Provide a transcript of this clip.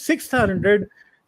600